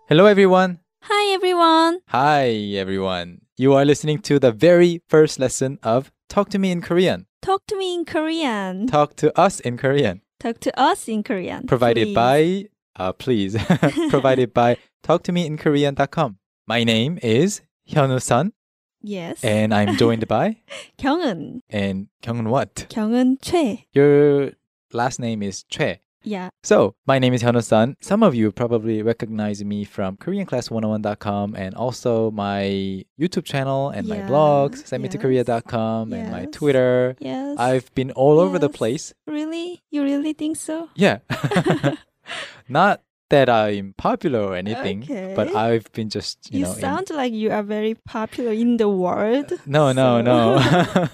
Hello, everyone. Hi, everyone. Hi, everyone. You are listening to the very first lesson of Talk to Me in Korean. Talk to me in Korean. Talk to us in Korean. Talk to us in Korean. Provided please. provided by talktomeinkorean.com. My name is Hyunwoo-sun, Yes. and I'm joined by 경은. and Kyungwon what? 경은 최. Your last name is Choi. Yeah. So, my name is Hyunwoo-sun. Some of you probably recognize me from KoreanClass101.com and also my YouTube channel and my blogs, sendmetokorea.com and my Twitter. Yes. I've been all over the Yes. place. Really? You really think so? Yeah. Not that I'm popular or anything, Okay. but I've been just, You sound like you are very popular in the world. No. so-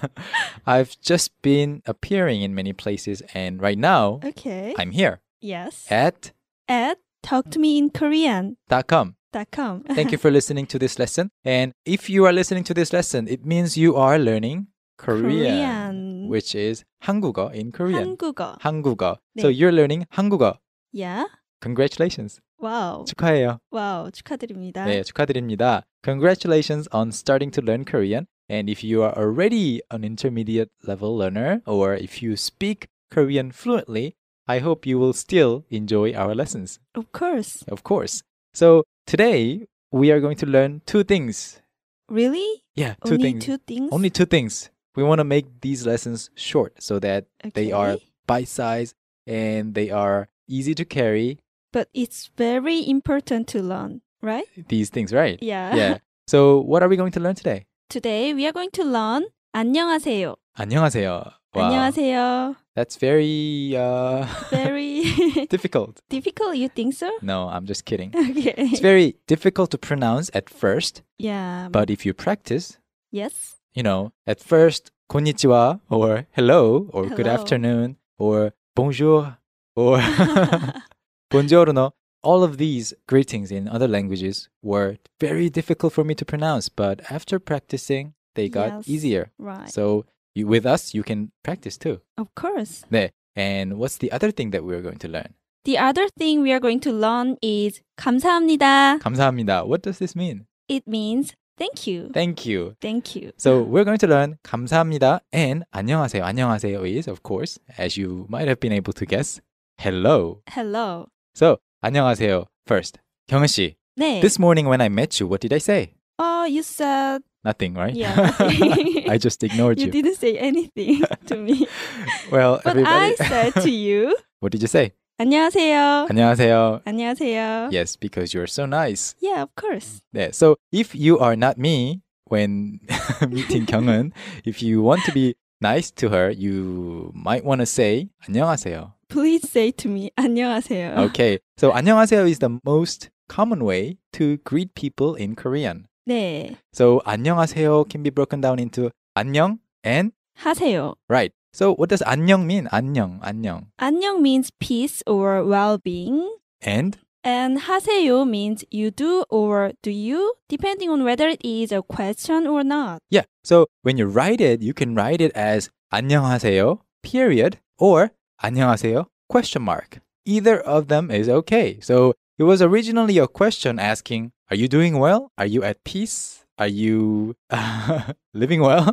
I've just been appearing in many places, and right now Okay. I'm here Yes. at At talktomeinkorean.com. .com. Thank you for listening to this lesson. And if you are listening to this lesson, it means you are learning Korean. Which is 한국어 in Korean. 한국어. 한국어. 네. So you're learning 한국어. Yeah. Congratulations. 와우. 축하해요. 와우. 축하드립니다. 네, 축하드립니다. Congratulations on starting to learn Korean. And if you are already an intermediate level learner, or if you speak Korean fluently, I hope you will still enjoy our lessons. Of course. Of course. So today we are going to learn two things. Really? Yeah, two Only things. two things? Only two things. We want to make these lessons short so that they are Okay. bite-sized and they are easy to carry. But it's very important to learn, right? These things, right? Yeah. Yeah. So what are we going to learn today? Today we are going to learn 안녕하세요. 안녕하세요. Wow. 안녕하세요. That's very Very difficult. difficult, you think so? No, I'm just kidding. Okay. It's very difficult to pronounce at first, Yeah. but if you practice, yes. at first, konnichiwa or hello or good Hello. afternoon or bonjour or buongiorno. All of these greetings in other languages were very difficult for me to pronounce, but after practicing, they got Yes. easier. Right. So with us, you can practice too. Of course. 네. And what's the other thing that we're going to learn? The other thing we are going to learn is 감사합니다. 감사합니다. What does this mean? It means thank you. Thank you. Thank you. So we're going to learn 감사합니다 and 안녕하세요. 안녕하세요 is, of course, as you might have been able to guess, hello. Hello. So 안녕하세요 first. 경은 씨, 네. this morning when I met you, what did I say? Oh, you said Nothing, right? yeah. nothing. I just ignored You you. didn't say anything to me. Well, But everybody. I said to you, What did you say? 안녕하세요. 안녕하세요. 안녕하세요. Yes, because you're so nice. Yeah, of course. Yeah. So if you are not me when meeting 경은, if you want to be nice to her, you might want to say 안녕하세요. Please say to me, 안녕하세요. Okay. So 안녕하세요 is the most common way to greet people in Korean. 네. So 안녕하세요 can be broken down into 안녕 and 하세요. right. So what does 안녕 mean? 안녕. 안녕 means peace or well-being. And And 하세요 means you do or do you, depending on whether it is a question or not. yeah. So when you write it, you can write it as 안녕하세요 period or 안녕하세요 question mark. Either of them is okay. So it was originally a question asking, are you doing well? Are you at peace? Are you living well?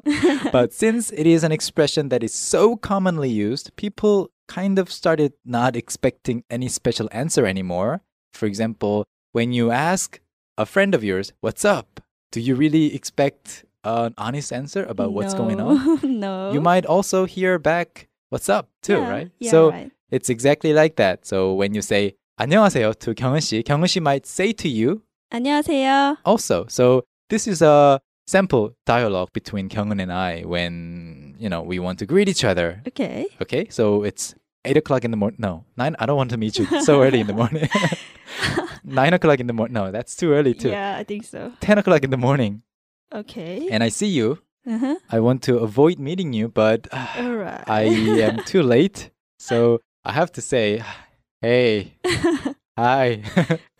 But since it is an expression that is so commonly used, people kind of started not expecting any special answer anymore. For example, when you ask a friend of yours, what's up? Do you really expect an honest answer about what's going on? No. You might also hear back, what's up, too, Yeah, right? yeah, So right. it's exactly like that. So when you say 안녕하세요 to 경은 씨 might say to you 안녕하세요. also. So this is a sample dialogue between 경은 and I when, we want to greet each other. Okay. Okay, so it's 8 o'clock in the morning. No, 9. I don't want to meet you so early in the morning. 9 o'clock in the morning. No, that's too early too. Yeah, I think so. 10 o'clock in the morning. Okay. And I see you. Uh-huh. I want to avoid meeting you, but All right. I am too late. So I have to say, hey, hi.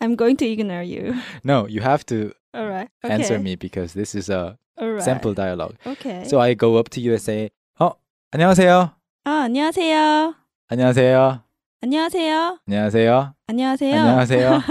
I'm going to ignore you. No, you have to All right. Okay. answer me because this is a All right. sample dialogue. Okay. So I go up to you and say, 안녕하세요. 아, 안녕하세요. 안녕하세요. 안녕하세요. 안녕하세요. 안녕하세요. 안녕하세요.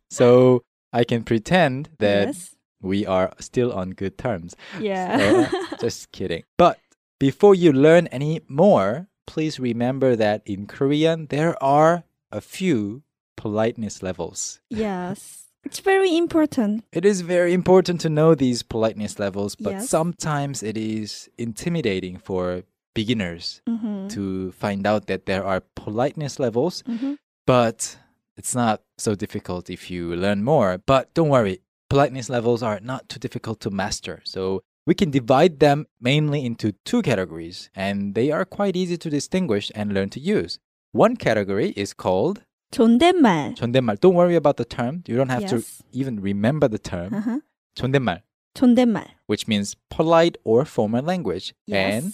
So I can pretend that Yes. we are still on good terms. Yeah. Just kidding. But before you learn any more, please remember that in Korean, there are a few politeness levels. Yes. It's very important. It is very important to know these politeness levels, but Yes. sometimes it is intimidating for beginners Mm-hmm. to find out that there are politeness levels, Mm-hmm. but it's not so difficult if you learn more. But don't worry, politeness levels are not too difficult to master. So we can divide them mainly into two categories, and they are quite easy to distinguish and learn to use. One category is called 존댓말. 존댓말. Don't worry about the term. You don't have to Yes. even remember the term. Uh-huh. 존댓말, 존댓말. which means polite or formal language. Yes. And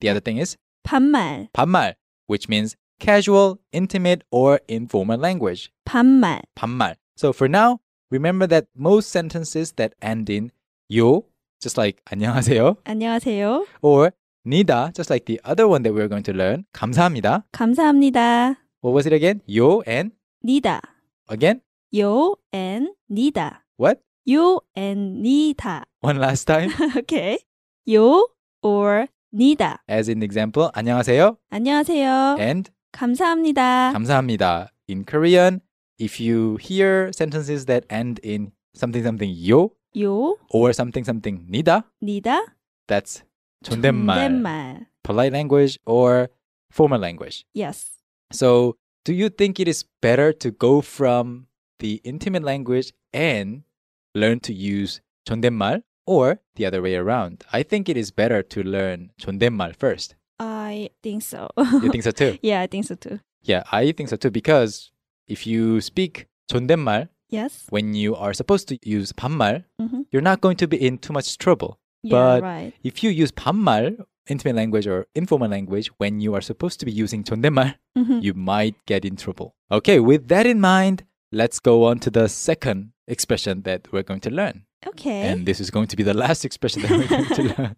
the other thing is 반말. 반말, which means casual, intimate, or informal language. 반말. 반말. So for now, remember that most sentences that end in 요, just like 안녕하세요, 안녕하세요. or 니다, just like the other one that we're going to learn, 감사합니다. 감사합니다. What was it again? 요 and 니다. again? 요 and 니다. What? 요 and 니다. One last time. Okay. 요 or 니다. As in example, 안녕하세요 안녕하세요. and 감사합니다. 감사합니다. In Korean, if you hear sentences that end in something something 요 요, or something something 니다, 니다. that's 존댓말, 존댓말. polite language or formal language. Yes. So, do you think it is better to go from the intimate language and learn to use 존댓말 or the other way around? I think it is better to learn 존댓말 first. I think so. You think so too? Yeah, I think so too. Yeah, I think so too because if you speak 존댓말 Yes. when you are supposed to use 반말, Mm-hmm. you're not going to be in too much trouble. Yeah, But right. if you use 반말, intimate language or informal language, when you are supposed to be using 존댓말, Mm-hmm. you might get in trouble. Okay, with that in mind, let's go on to the second expression that we're going to learn. Okay. And this is going to be the last expression that we're going to learn.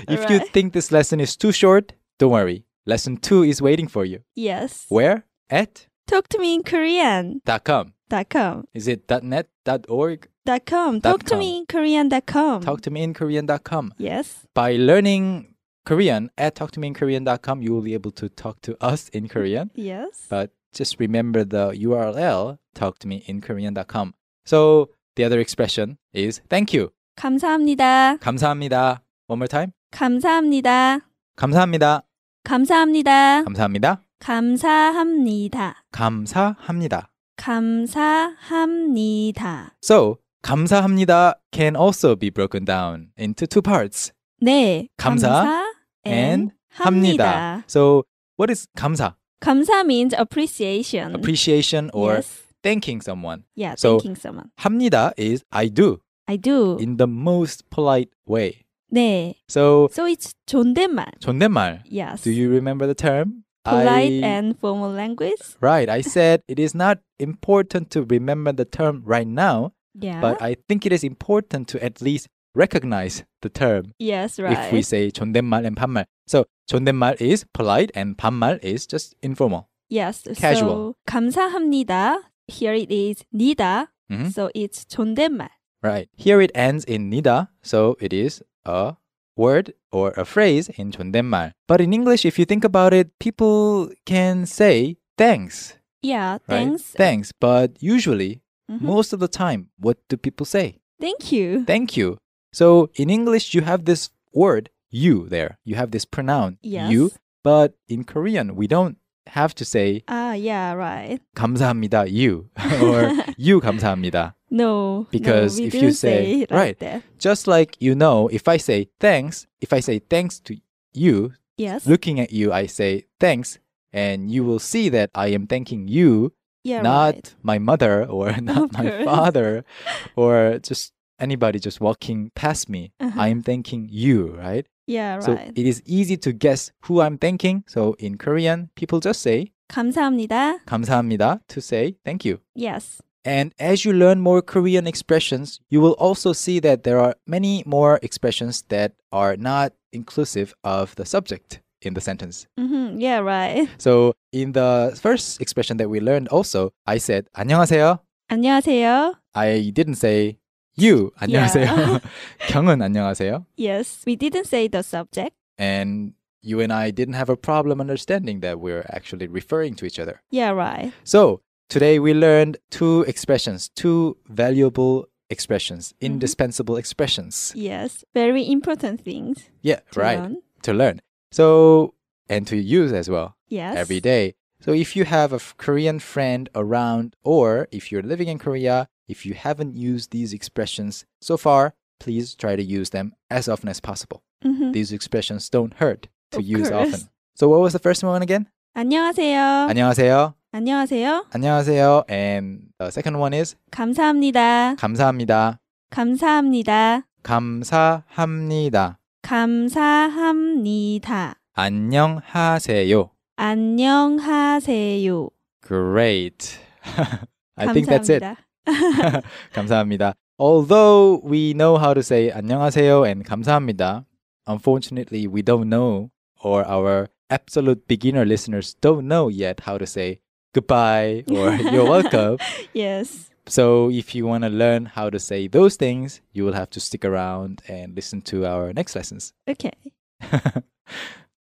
If you Right. think this lesson is too short, don't worry. Lesson 2 is waiting for you. Yes. Where? At Talk to me in Korean. .com. .com. Is it .net, .org? .com. Dot Talk to com. me in Korean.com. TalkToMeInKorean.com. Yes. By learning Korean at TalkToMeInKorean.com, you will be able to talk to us in Korean. Yes. But just remember the URL, TalkToMeInKorean.com. So the other expression is thank you. 감사합니다. 감사합니다. One more time. 감사합니다. 감사합니다. 감사합니다. 감사합니다. 감사합니다. 감사합니다. 감사합니다. So 감사합니다 can also be broken down into two parts. 네. 감사 and 합니다. So what is 감사? 감사 means appreciation. Appreciation or yes. thanking someone. Yeah, So- thanking someone. 합니다 is I do I do. in the most polite way. 네. So So it's 존댓말. 존댓말. Yes. Do you remember the term? Polite and formal language? Right. I said it is not important to remember the term right now, Yeah. but I think it is important to at least recognize the term yes, right. if we say 존댓말 and 반말. So 존댓말 is polite and 반말 is just informal. yes. casual. So 감사합니다. Here it is 니다. Mhm. So it's 존댓말. Right. Here it ends in 니다, so it is a word or a phrase in 존댓말. But in English, if you think about it, people can say thanks, Yeah, right? thanks. Thanks. But usually, Mhm. most of the time, what do people say? Thank you. Thank you. So in English, you have this word you there. You have this pronoun Yes. you. But in Korean, we don't have to say Yeah, right. 감사합니다 you or you 감사합니다. No. Because no, we if you didn't say- it like right. that. Just like if I say thanks to you, Yes. looking at you, I say thanks, and you will see that I am thanking you, yeah, not right. my mother or not Of my course. father or just anybody just walking past me. Uh-huh. I am thanking you, right? Yeah, So right. it is easy to guess who I'm thanking. So in Korean, people just say 감사합니다. 감사합니다 to say thank you. Yes. And as you learn more Korean expressions, you will also see that there are many more expressions that are not inclusive of the subject in the sentence. Mm-hmm. Yeah, right. So in the first expression that we learned also, I said 안녕하세요. 안녕하세요. I didn't say you. 안녕하세요. 경은 안녕하세요. Yes, we didn't say the subject. And you and I didn't have a problem understanding that we're actually referring to each other. Yeah, right. So today we learned two expressions, two valuable expressions, indispensable expressions. Yes, very important things Yeah, to right. learn. To learn. So, and to use as well Yes. every day. So if you have a Korean friend around, or if you're living in Korea, if you haven't used these expressions so far, please try to use them as often as possible. Mhm. These expressions don't hurt to Of use course. often. So what was the first one again? 안녕하세요. 안녕하세요. 안녕하세요. 안녕하세요. And the second one is 감사합니다. 감사합니다. 감사합니다. 감사합니다. 감사합니다. 안녕하세요. 안녕하세요. Great. I think that's it. 감사합니다. 감사합니다. Although we know how to say 안녕하세요 and 감사합니다, unfortunately we don't know, or our absolute beginner listeners don't know yet how to say goodbye or you're welcome. Yes. So if you want to learn how to say those things, you will have to stick around and listen to our next lessons. Okay.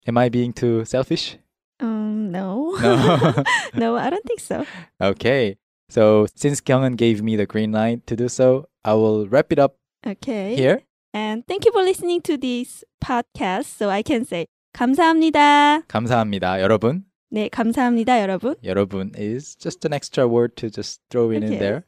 Am I being too selfish? No. No. No, I don't think so. Okay. So since Kyunghan gave me the green light to do so, I will wrap it up Okay. here. And thank you for listening to this podcast. So I can say 감사합니다. 감사합니다, 여러분. 네, 감사합니다, 여러분. 여러분 is just an extra word to just throw in Okay. there.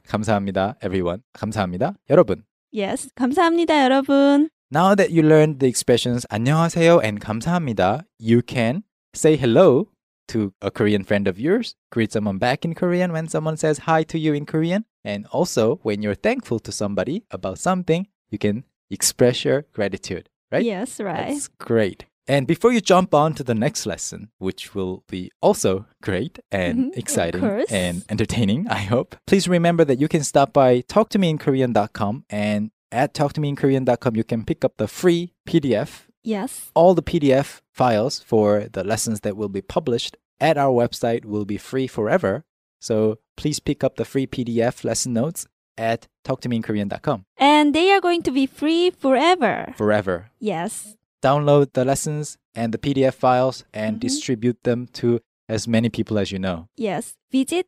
감사합니다, everyone. 감사합니다, 여러분. Yes, 감사합니다, 여러분. Now that you learned the expressions 안녕하세요 and 감사합니다, you can say hello to a Korean friend of yours, greet someone back in Korean when someone says hi to you in Korean, and also when you're thankful to somebody about something, you can express your gratitude, right? Yes, right. That's great. And before you jump on to the next lesson, which will be also great and Of exciting course. and entertaining, I hope, please remember that you can stop by talktomeinkorean.com, and at talktomeinkorean.com you can pick up the free PDF. Yes. All the PDF files for the lessons that will be published at our website will be free forever. So please pick up the free PDF lesson notes at talktomeinkorean.com. And they are going to be free forever. Forever. Yes. Download the lessons and the PDF files and distribute them to as many people as you know. Yes. Visit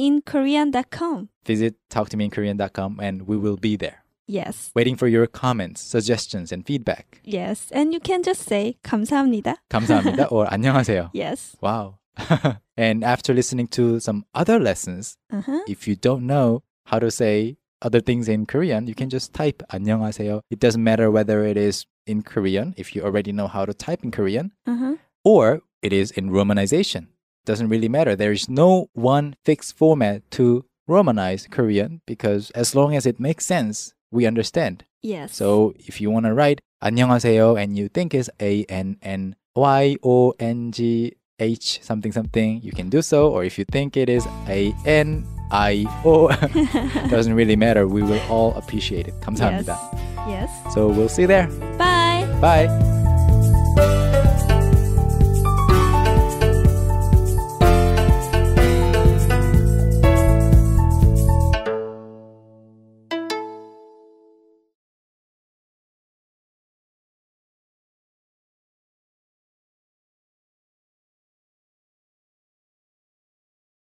talktomeinkorean.com. Visit talktomeinkorean.com and we will be there, Yes. waiting for your comments, suggestions, and feedback. Yes. And you can just say 감사합니다. 감사합니다 or 안녕하세요. Yes. Wow. And after listening to some other lessons, Uh-huh. if you don't know how to say other things in Korean, you can just type 안녕하세요. It doesn't matter whether it is in Korean, if you already know how to type in Korean, Uh-huh. or it is in Romanization. Doesn't really matter. There is no one fixed format to Romanize Korean because as long as it makes sense, we understand. Yes. So if you want to write 안녕하세요 and you think it's ANNYONGH something something, you can do so. Or if you think it is ANIO, doesn't really matter. We will all appreciate it. 감사합니다. Yes. So we'll see you there. Bye. Bye.